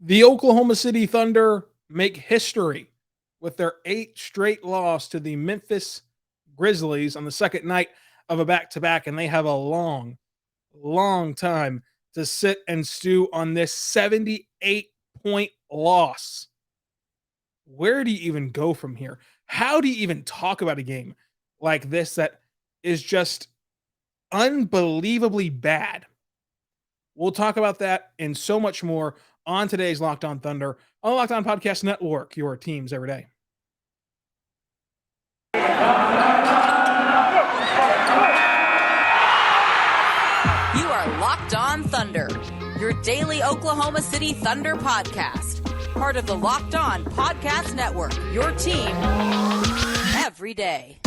The Oklahoma City Thunder make history with their 8th straight loss to the Memphis Grizzlies on the second night of a back-to-back, and they have a long time to sit and stew on this 78-point loss. Where do you even go from here? How do you even talk about a game like this that is just unbelievably bad? We'll talk about that and so much more on today's Locked On Thunder on the Locked On Podcast Network, your teams every day. You are Locked On Thunder, your daily Oklahoma City Thunder podcast. Part of the Locked On Podcast Network, your team every day.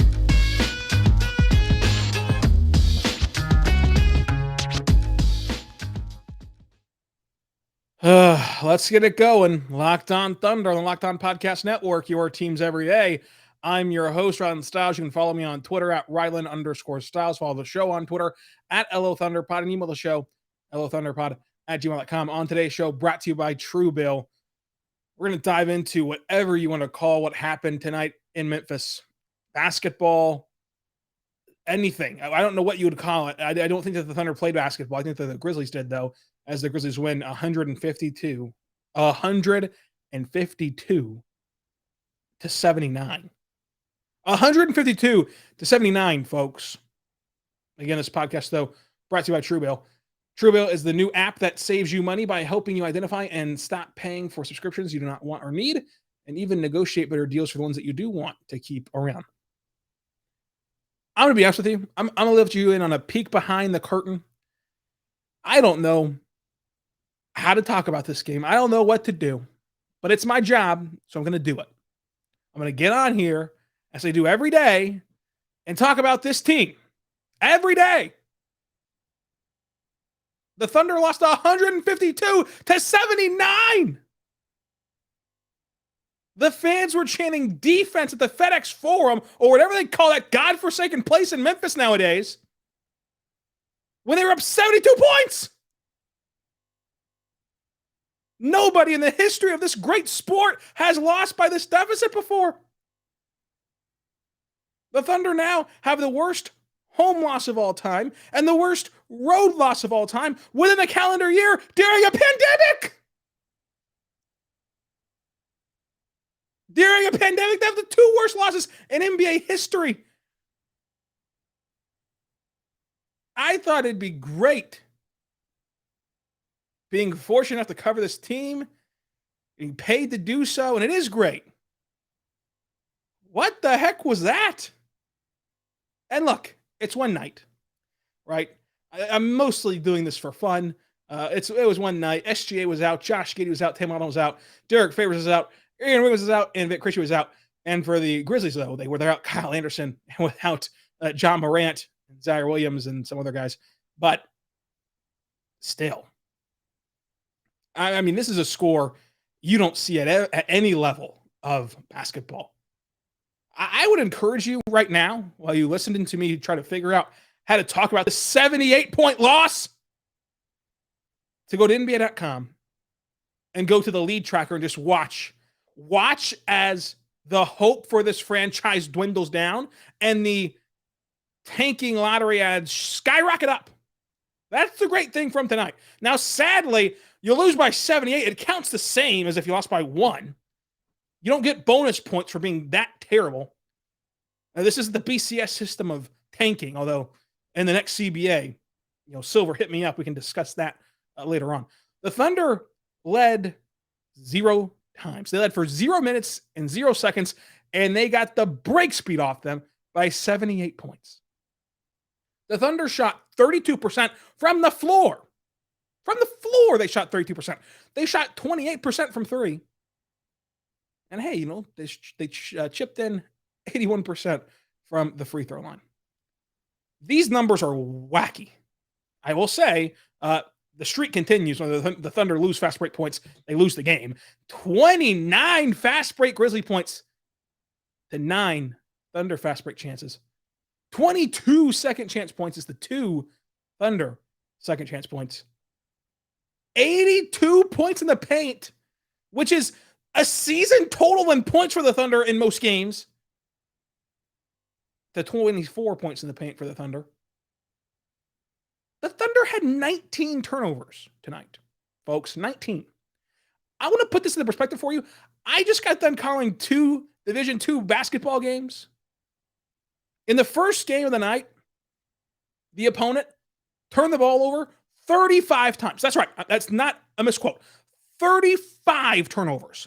Let's get it going. Locked On Thunder on the Locked On Podcast Network, your teams every day. I'm your host, Rylan Stiles. You can follow me on Twitter at Rylan_Stiles. Follow the show on Twitter at LOThunderPod and email the show, LOThunderPod@gmail.com. On today's show, brought to you by Truebill. We're going to dive into whatever you want to call what happened tonight in Memphis. Basketball, anything. I don't know what you would call it. I don't think that the Thunder played basketball. I think that the Grizzlies did, though, as the Grizzlies win 152 to 79. 152 to 79, folks. Again, this podcast, though, brought to you by Truebill. Truebill is the new app that saves you money by helping you identify and stop paying for subscriptions you do not want or need, and even negotiate better deals for the ones that you do want to keep around. I'm going to be honest with you. I'm going to lift you in on a peek behind the curtain. I don't know how to talk about this game. I don't know what to do, but it's my job, so I'm going to do it. I'm going to get on here, as I do every day, and talk about this team. Every day. The Thunder lost 152 to 79. The fans were chanting defense at the FedEx Forum, or whatever they call that godforsaken place in Memphis nowadays, when they were up 72 points. Nobody in the history of this great sport has lost by this deficit before. The Thunder now have the worst home loss of all time and the worst road loss of all time within a calendar year during a pandemic. During a pandemic, they have the 2 worst losses in NBA history. I thought it'd be great being fortunate enough to cover this team, being paid to do so, and it is great. What the heck was that? And look, it's one night, right? I'm mostly doing this for fun. It was one night. SGA was out. Josh Giddey was out. Tim Arnold was out. Derek Favors was out. Aaron Wiggins was out. And Vit Krejci was out. And for the Grizzlies, though, they were without Kyle Anderson and without Ja Morant and Zaire Williams and some other guys. But still, I mean, this is a score you don't see at any level of basketball. I would encourage you right now, while you listening to me try to figure out how to talk about the 78-point loss, to go to NBA.com and go to the lead tracker and just watch. Watch as the hope for this franchise dwindles down and the tanking lottery odds skyrocket up. That's the great thing from tonight. Now, sadly, you lose by 78. It counts the same as if you lost by 1. You don't get bonus points for being that terrible. Now, this is the BCS system of tanking, although in the next CBA, Silver, hit me up. We can discuss that later on. The Thunder led 0 times. They led for 0 minutes and 0 seconds, and they got the break speed off them by 78 points. The Thunder shot 32% from the floor. From the floor, they shot 32%. They shot 28% from 3. And hey, they chipped in 81% from the free throw line. These numbers are wacky. I will say, the streak continues. When the Thunder lose fast break points, they lose the game. 29 fast break Grizzly points to 9 Thunder fast break chances. 22 second chance points is the 2 Thunder second chance points. 82 points in the paint which is a season total in points for the Thunder in most games, to 24 points in the paint for the Thunder. The Thunder had 19 turnovers tonight, folks. 19. I want to put this into perspective for you. I just got done calling 2 Division II basketball games. In the first game of the night, the opponent turned the ball over 35 times. That's right. That's not a misquote. 35 turnovers.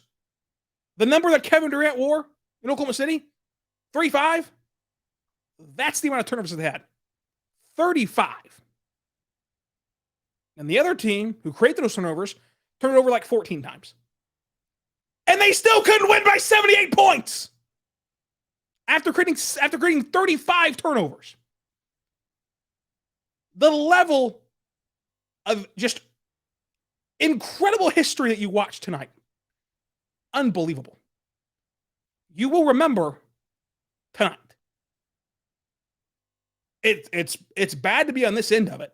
The number that Kevin Durant wore in Oklahoma City, 35, that's the amount of turnovers they had. 35. And the other team who created those turnovers turned it over like 14 times. And they still couldn't win by 78 points after creating 35 turnovers. The level of just incredible history that you watched tonight. Unbelievable. You will remember tonight. It's bad to be on this end of it,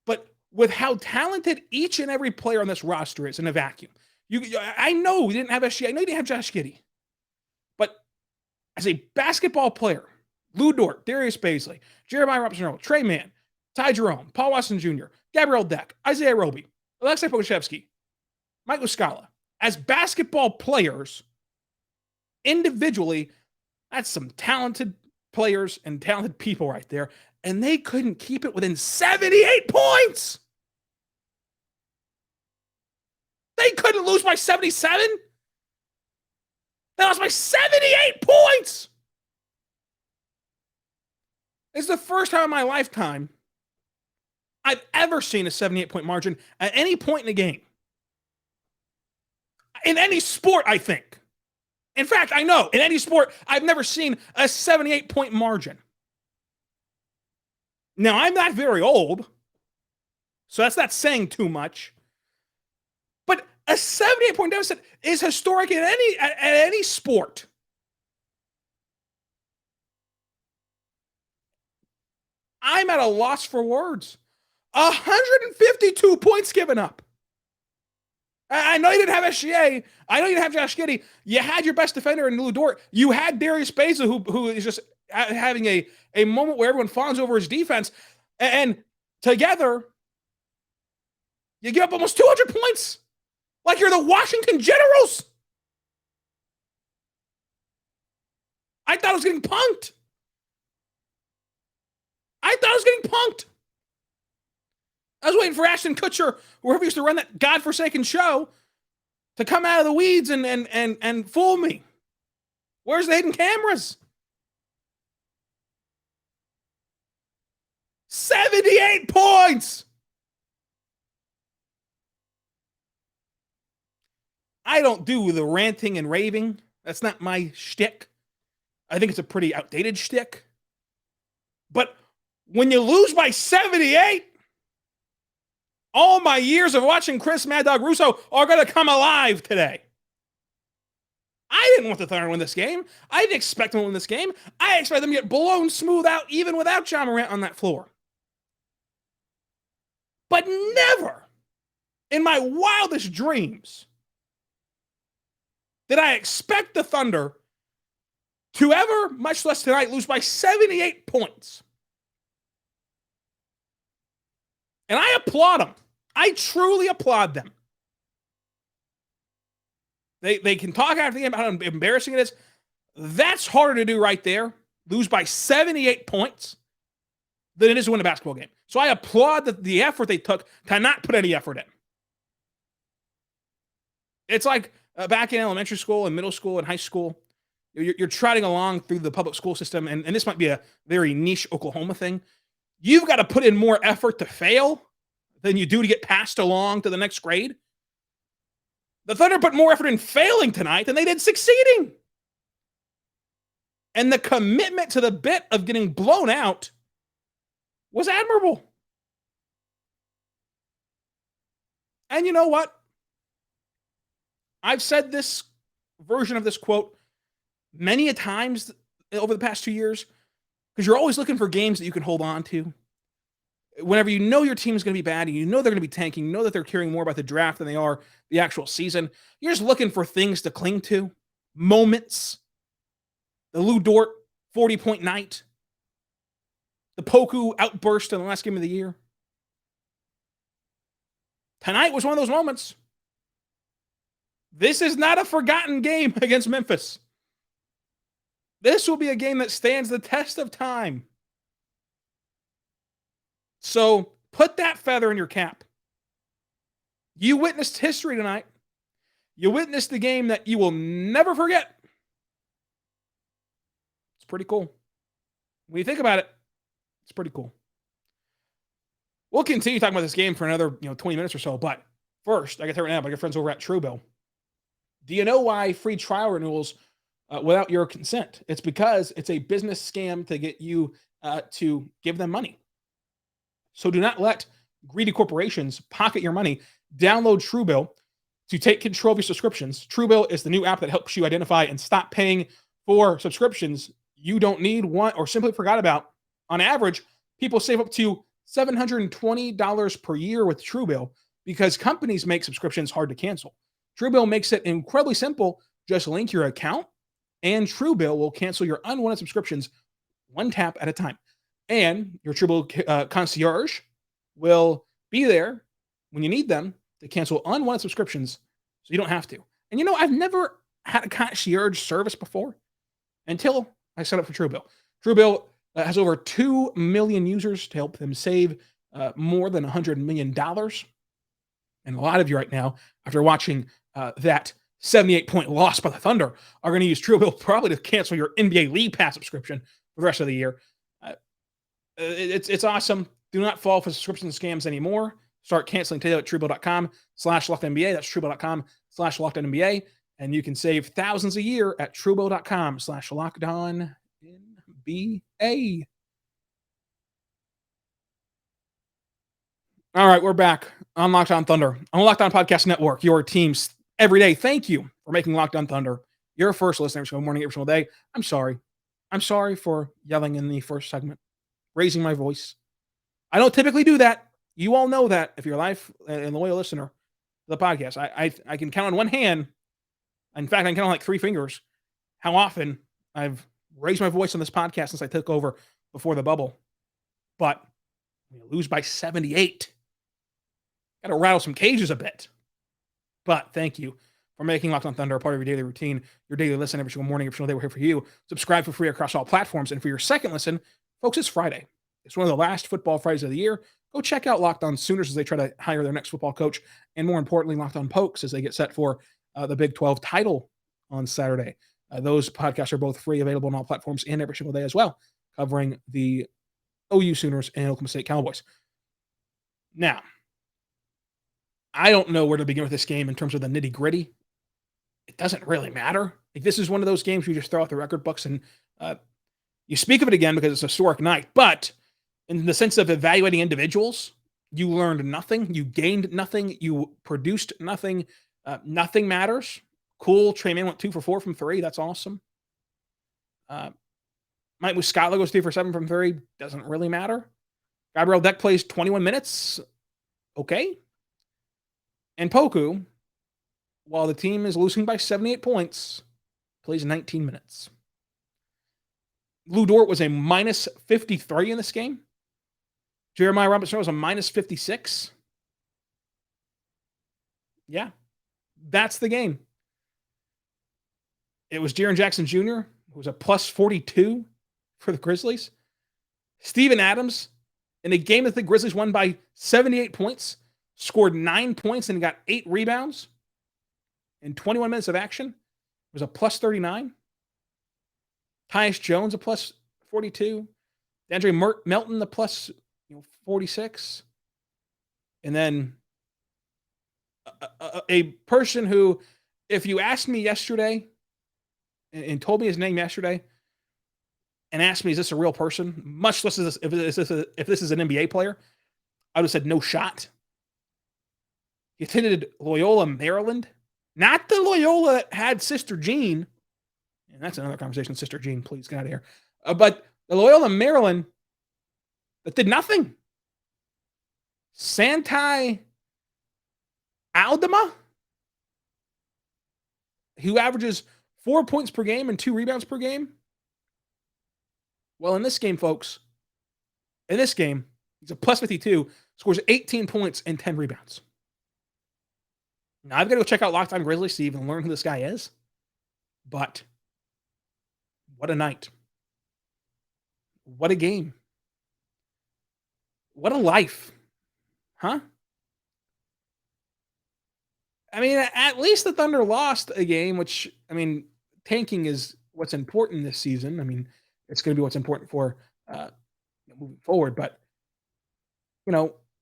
but with how talented each and every player on this roster is in a vacuum. I know we didn't have SGA. I know you didn't have Josh Giddey. But as a basketball player, Lou Dort, Darius Baisley, Jeremiah Robinson-Earl, Trey Mann, Ty Jerome, Paul Watson Jr., Gabriel Deck, Isaiah Roby, Aleksej Pokusevski, Mike Muscala. As basketball players, individually, that's some talented players and talented people right there. And they couldn't keep it within 78 points. They couldn't lose by 77. They lost by 78 points. It's the first time in my lifetime I've ever seen a 78-point margin at any point in the game. In any sport, I think. In fact, I know, in any sport, I've never seen a 78-point margin. Now, I'm not very old, so that's not saying too much. But a 78-point deficit is historic in any sport. I'm at a loss for words. 152 points given up. I know you didn't have SGA. I know you didn't have Josh Giddey. You had your best defender in Lou Dort. You had Darius Baisley, who is just having a moment where everyone fawns over his defense. And together, you give up almost 200 points. Like you're the Washington Generals. I thought I was getting punked. I was waiting for Ashton Kutcher, whoever used to run that godforsaken show, to come out of the weeds and fool me. Where's the hidden cameras? 78 points! I don't do the ranting and raving. That's not my shtick. I think it's a pretty outdated shtick. But when you lose by 78, all my years of watching Chris Mad Dog Russo are going to come alive today. I didn't want the Thunder to win this game. I didn't expect them to win this game. I expected them to get blown smooth out even without Ja Morant on that floor. But never in my wildest dreams did I expect the Thunder to ever, much less tonight, lose by 78 points. And I applaud them. I truly applaud them. They can talk after the game about how embarrassing it is. That's harder to do right there. Lose by 78 points than it is to win a basketball game. So I applaud the effort they took to not put any effort in. It's like back in elementary school and middle school and high school, you're trotting along through the public school system, and this might be a very niche Oklahoma thing. You've got to put in more effort to fail than you do to get passed along to the next grade. The Thunder put more effort in failing tonight than they did succeeding. And the commitment to the bit of getting blown out was admirable. And you know what? I've said this version of this quote many a times over the past 2 years, because you're always looking for games that you can hold on to. whenever you know your team is going to be bad and you know they're going to be tanking, you know that they're caring more about the draft than they are the actual season, you're just looking for things to cling to, moments. The Lou Dort 40-point night, the Poku outburst in the last game of the year. Tonight was one of those moments. This is not a forgotten game against Memphis. This will be a game that stands the test of time. So put that feather in your cap. You witnessed history tonight. You witnessed the game that you will never forget. It's pretty cool. When you think about it, it's pretty cool. We'll continue talking about this game for another 20 minutes or so, but first, I got to right now, but I got friends over at Truebill. Do you know why free trial renewals without your consent? It's because it's a business scam to get you to give them money. So do not let greedy corporations pocket your money. Download Truebill to take control of your subscriptions. Truebill is the new app that helps you identify and stop paying for subscriptions you don't need, want, or simply forgot about. On average, people save up to $720 per year with Truebill because companies make subscriptions hard to cancel. Truebill makes it incredibly simple. Just link your account, and Truebill will cancel your unwanted subscriptions one tap at a time. And your Truebill concierge will be there when you need them to cancel unwanted subscriptions so you don't have to. And I've never had a concierge service before until I set up for Truebill. Truebill has over 2 million users to help them save more than $100 million. And a lot of you right now, after watching that 78-point loss by the Thunder, are going to use Truebill probably to cancel your NBA League Pass subscription for the rest of the year. It's awesome. Do not fall for subscription scams anymore. Start canceling today at Truebill.com/LockedNBA. That's Truebill.com/LockedNBA. And you can save thousands a year at Truebill.com/LockedOnNBA. All right, we're back on Locked On Thunder on the Locked On Podcast Network, your teams every day. Thank you for making Locked On Thunder your first listener every single morning, every single day. I'm sorry. I'm sorry for yelling in the first segment, raising my voice. I don't typically do that. You all know that if you're a life and loyal listener to the podcast. I can count on one hand. In fact, I can count on like 3 fingers how often I've raised my voice on this podcast since I took over before the bubble. But we lose by 78. Got to rattle some cages a bit. But thank you for making Locked On Thunder a part of your daily routine, your daily listen every single morning, every single day. We're here for you. Subscribe for free across all platforms. And for your second listen, folks, it's Friday. It's one of the last football Fridays of the year. Go check out Locked On Sooners as they try to hire their next football coach. And more importantly, Locked On Pokes as they get set for the Big 12 title on Saturday. Those podcasts are both free, available on all platforms and every single day as well, covering the OU Sooners and Oklahoma State Cowboys. Now, I don't know where to begin with this game in terms of the nitty-gritty. It doesn't really matter. Like, this is one of those games where you just throw out the record books and you speak of it again because it's a historic night. But in the sense of evaluating individuals, you learned nothing. You gained nothing. You produced nothing. Nothing matters. Cool. Trey Mann went 2 for 4 from 3. That's awesome. Mike Muscala goes 3 for 7 from 3. Doesn't really matter. Gabriel Deck plays 21 minutes. Okay. And Poku, while the team is losing by 78 points, plays 19 minutes. Lou Dort was a minus 53 in this game. Jeremiah Robinson-Earl was a minus 56. Yeah. That's the game. It was Jaren Jackson Jr., who was a plus 42 for the Grizzlies. Steven Adams, in a game that the Grizzlies won by 78 points, scored 9 points and got 8 rebounds in 21 minutes of action. It was a plus 39. Tyus Jones, a plus 42. DeAndre Melton, the plus 46. And then a person who, if you asked me yesterday and told me his name yesterday and asked me, is this a real person? Much less if this is an NBA player, I would have said no shot. He attended Loyola, Maryland. Not the Loyola that had Sister Jean. And that's another conversation. Sister Jean, please get out of here. But the Loyola, Maryland that did nothing. Santi Aldama, who averages 4 points per game and 2 rebounds per game. Well, in this game, folks, he's a plus 52, scores 18 points and 10 rebounds. Now, I've got to go check out Locked On Grizzlies to even learn who this guy is. But what a night. What a game. What a life. Huh? I mean, at least the Thunder lost a game, which, I mean, tanking is what's important this season. I mean, it's going to be what's important for moving forward. But,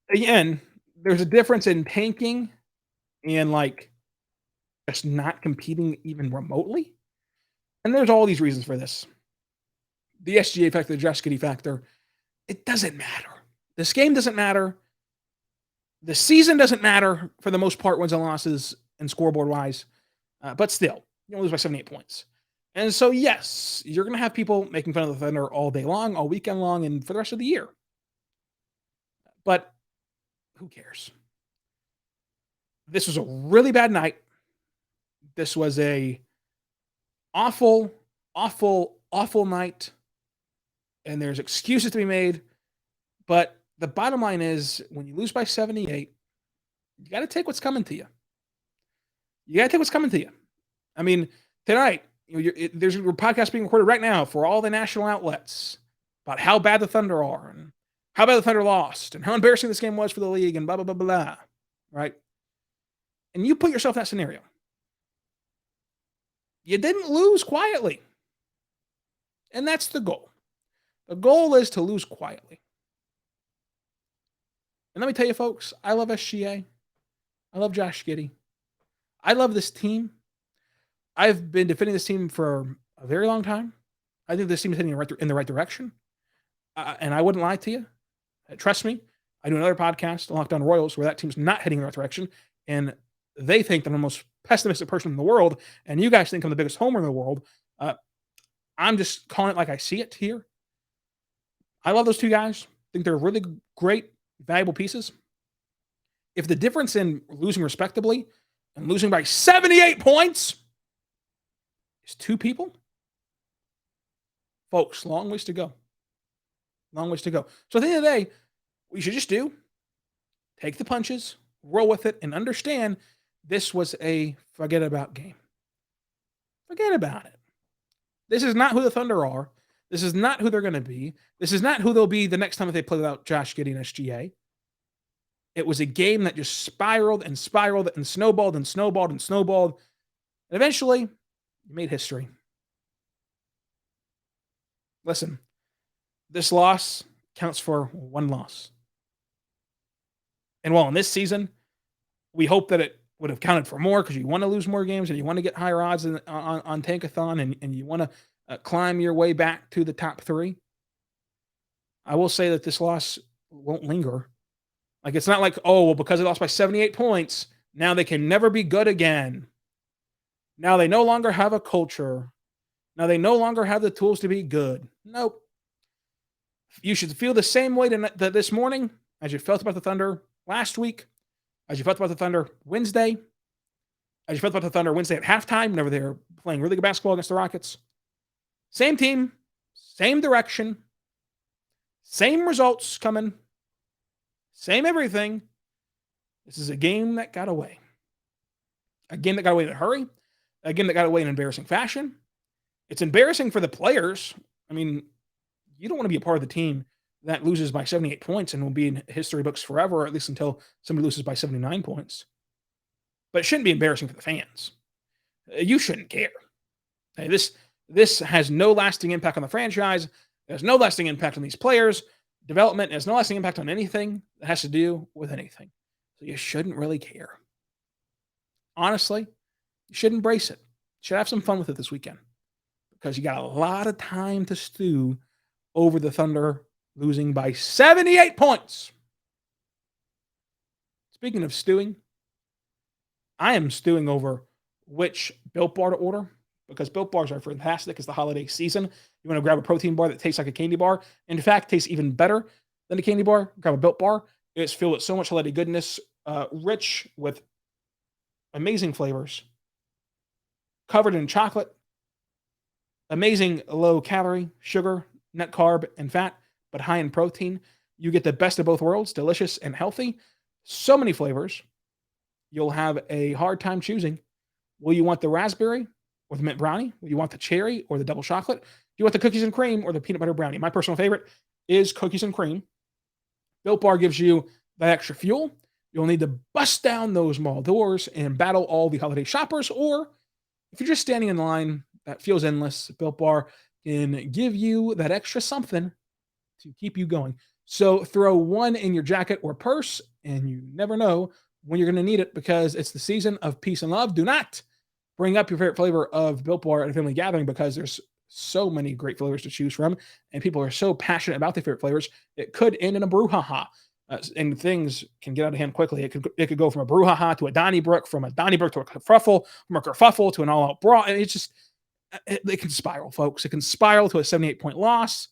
again, there's a difference in tanking and, just not competing even remotely. And there's all these reasons for this. The SGA factor, the Josh Giddey factor, it doesn't matter. This game doesn't matter. The season doesn't matter for the most part, wins and losses and scoreboard-wise. But still, you lose by 78 points. And so, yes, you're going to have people making fun of the Thunder all day long, all weekend long, and for the rest of the year. But who cares? This was a really bad night. This was a awful, awful, awful night. And there's excuses to be made. But the bottom line is, when you lose by 78, you got to take what's coming to you. You got to take what's coming to you. I mean, tonight, there's a podcast being recorded right now for all the national outlets about how bad the Thunder are and how bad the Thunder lost and how embarrassing this game was for the league and blah, blah, blah, blah, right? And you put yourself in that scenario. You didn't lose quietly. And that's the goal. The goal is to lose quietly. And let me tell you, folks, I love SGA. I love Josh Giddey. I love this team. I've been defending this team for a very long time. I think this team is heading in the right direction. And I wouldn't lie to you. Trust me, I do another podcast, Locked On Royals, where that team's not heading in the right direction. And they think that I'm the most pessimistic person in the world. And you guys think I'm the biggest homer in the world. I'm just calling it like I see it here. I love those two guys. I think they're really great, valuable pieces. If the difference in losing respectably and losing by 78 points is 2 people, folks, long ways to go. Long ways to go. So at the end of the day, what you should just do, take the punches, roll with it, and understand this was a forget about game. Forget about it. This is not who the Thunder are. This is not who they're going to be. This is not who they'll be the next time that they play without Josh Giddey and SGA. It was a game that just spiraled and spiraled and snowballed and snowballed and snowballed. And eventually, you made history. Listen, this loss counts for 1 loss. And while in this season, we hope that it would have counted for more because you want to lose more games and you want to get higher odds on Tankathon and you want to climb your way back to the top 3. I will say that this loss won't linger. Like, it's not like, oh, well, because they lost by 78 points, now they can never be good again. Now they no longer have a culture. Now they no longer have the tools to be good. Nope. You should feel the same way this morning as you felt about the Thunder last week, as you felt about the Thunder Wednesday, as you felt about the Thunder Wednesday at halftime, whenever they were playing really good basketball against the Rockets. Same team, same direction, same results coming, same everything. This is a game that got away. A game that got away in a hurry. A game that got away in embarrassing fashion. It's embarrassing for the players. I mean, you don't want to be a part of the team that loses by 78 points and will be in history books forever, or at least until somebody loses by 79 points. But it shouldn't be embarrassing for the fans. You shouldn't care. Hey, this has no lasting impact on the franchise. There's no lasting impact on these players. Development has no lasting impact on anything that has to do with anything. So you shouldn't really care. Honestly, you should embrace it. You should have some fun with it this weekend because you got a lot of time to stew over the Thunder losing by 78 points. Speaking of stewing, I am stewing over which Built Bar to order because Built Bars are fantastic. It's the holiday season. You want to grab a protein bar that tastes like a candy bar. In fact, tastes even better than a candy bar. Grab a Built Bar. It's filled with so much holiday goodness, rich with amazing flavors, covered in chocolate, amazing low calorie, sugar, net carb, and fat, but high in protein. You get the best of both worlds, delicious and healthy. So many flavors. You'll have a hard time choosing. Will you want the raspberry or the mint brownie? Will you want the cherry or the double chocolate? Do you want the cookies and cream or the peanut butter brownie? My personal favorite is cookies and cream. Built Bar gives you that extra fuel. You'll need to bust down those mall doors and battle all the holiday shoppers. Or if you're just standing in line that feels endless, Built Bar can give you that extra something to keep you going. So throw one in your jacket or purse, and you never know when you're going to need it, because it's the season of peace and love. Do not bring up your favorite flavor of Built Bar at a family gathering, because there's so many great flavors to choose from, and people are so passionate about their favorite flavors. It could end in a brouhaha, and things can get out of hand quickly. It could go from a brouhaha to a Donnybrook, from a Donnybrook to a kerfuffle, from a kerfuffle to an all-out brawl, and it's just, it can spiral, folks. It can spiral to a 78-point loss.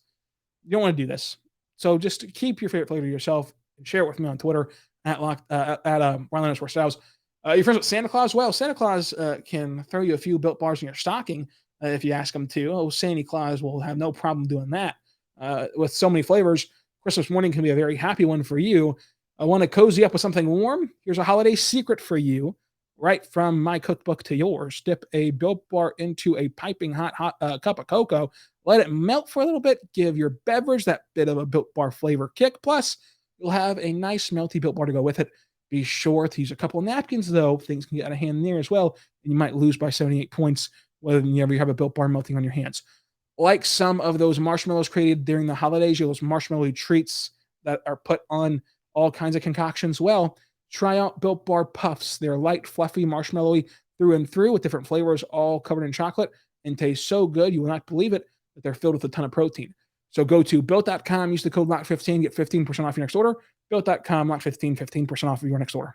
You don't want to do this. So just keep your favorite flavor to yourself and share it with me on Twitter at Styles. You're friends with Santa Claus? Well, Santa Claus can throw you a few Built Bars in your stocking if you ask him to. Oh, Santa Claus will have no problem doing that. With so many flavors, Christmas morning can be a very happy one for you. I want to cozy up with something warm. Here's a holiday secret for you, right from my cookbook to yours. Dip a Built Bar into a piping hot cup of cocoa. Let it melt for a little bit. Give your beverage that bit of a Built Bar flavor kick. Plus, you'll have a nice melty Built Bar to go with it. Be sure to use a couple of napkins, though. Things can get out of hand there as well, and you might lose by 78 points whenever you have a Built Bar melting on your hands. Like some of those marshmallows created during the holidays, those marshmallow treats that are put on all kinds of concoctions, well, try out Built Bar Puffs. They're light, fluffy, marshmallowy through and through with different flavors, all covered in chocolate, and taste so good you will not believe it, that they're filled with a ton of protein. So go to Built.com, use the code LOCK15, get 15% off your next order. Built.com, LOCK15, 15% off of your next order.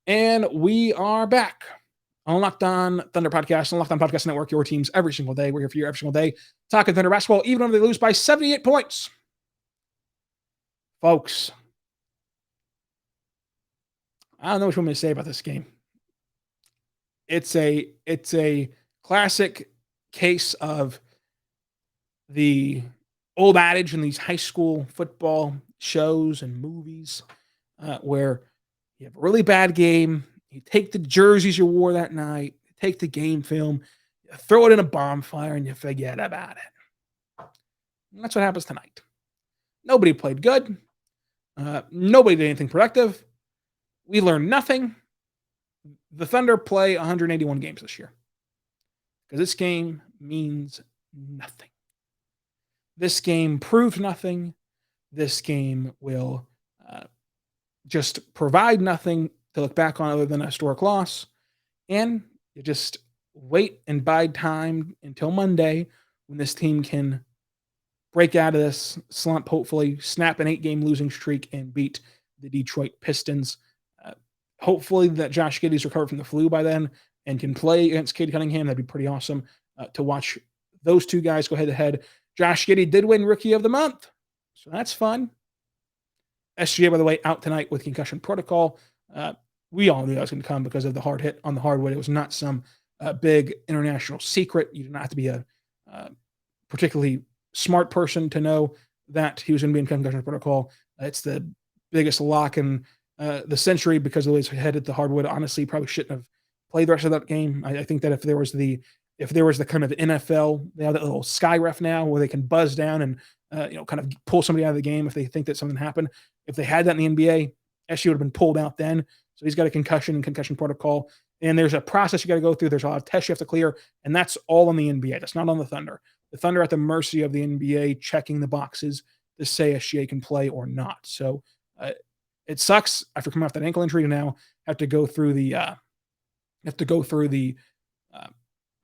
And we are back on Locked On Thunder Podcast, on Locked On Podcast Network, your teams every single day. We're here for you every single day, talking Thunder basketball, even when they lose by 78 points. Folks, I don't know what you want me to say about this game. It's a classic case of the old adage in these high school football shows and movies where you have a really bad game, you take the jerseys you wore that night, you take the game film, you throw it in a bonfire, and you forget about it. And that's what happens tonight. Nobody played good. Nobody did anything productive. We learned nothing. The Thunder play 181 games this year, because this game means nothing. This game proved nothing. This game will just provide nothing to look back on other than a historic loss. And you just wait and bide time until Monday, when this team can break out of this slump, hopefully snap an 8-game losing streak and beat the Detroit Pistons. Hopefully that Josh Giddey's recovered from the flu by then and can play against Cade Cunningham. That'd be pretty awesome to watch those two guys go head-to-head. Josh Giddey did win Rookie of the Month, so that's fun. SGA, by the way, out tonight with concussion protocol. We all knew that was going to come because of the hard hit on the hardwood. It was not some big international secret. You did not have to be a particularly smart person to know that he was going to be in concussion protocol. It's the biggest lock in the century because of the way he's headed the hardwood. Honestly, probably shouldn't have played the rest of that game. I think that if there was the kind of NFL, they have that little sky ref now where they can buzz down and kind of pull somebody out of the game if they think that something happened. If they had that in the NBA, SU would have been pulled out then. So he's got a concussion protocol, and there's a process you got to go through. There's a lot of tests you have to clear, and that's all on the NBA. That's not on the Thunder. The Thunder are at the mercy of the NBA checking the boxes to say SGA can play or not. So it sucks after coming off that ankle injury to now have to go through the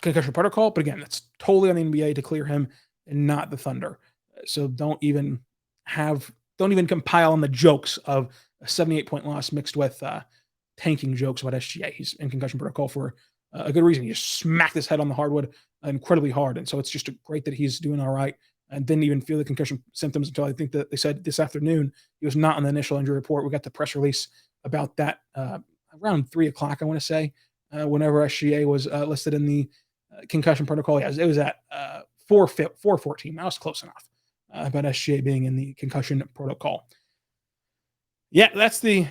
concussion protocol. But again, that's totally on the NBA to clear him and not the Thunder. So don't even compile on the jokes of a 78-point loss mixed with tanking jokes about SGA. He's in concussion protocol for a good reason. He just smacked his head on the hardwood incredibly hard. And so it's just great that he's doing all right. and didn't even feel the concussion symptoms until I think that they said this afternoon he was not on the initial injury report. We got the press release about that around 3 o'clock, I want to say, whenever SGA was listed in the concussion protocol. Yeah, it was at 4:14. That was close enough about SGA being in the concussion protocol. Yeah, that's the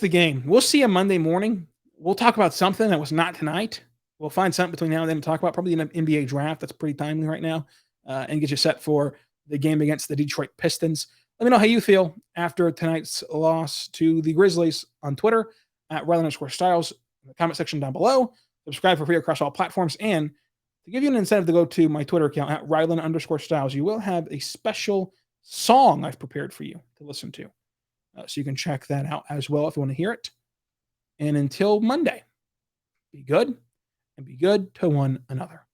game. We'll see you Monday morning. We'll talk about something that was not tonight. We'll find something between now and then to talk about, probably an NBA draft that's pretty timely right now, and get you set for the game against the Detroit Pistons. Let me know how you feel after tonight's loss to the Grizzlies on Twitter at Ryland_Styles in the comment section down below. Subscribe for free across all platforms. And to give you an incentive to go to my Twitter account at Ryland_Styles, you will have a special song I've prepared for you to listen to. So you can check that out as well if you want to hear it. And until Monday, be good and be good to one another.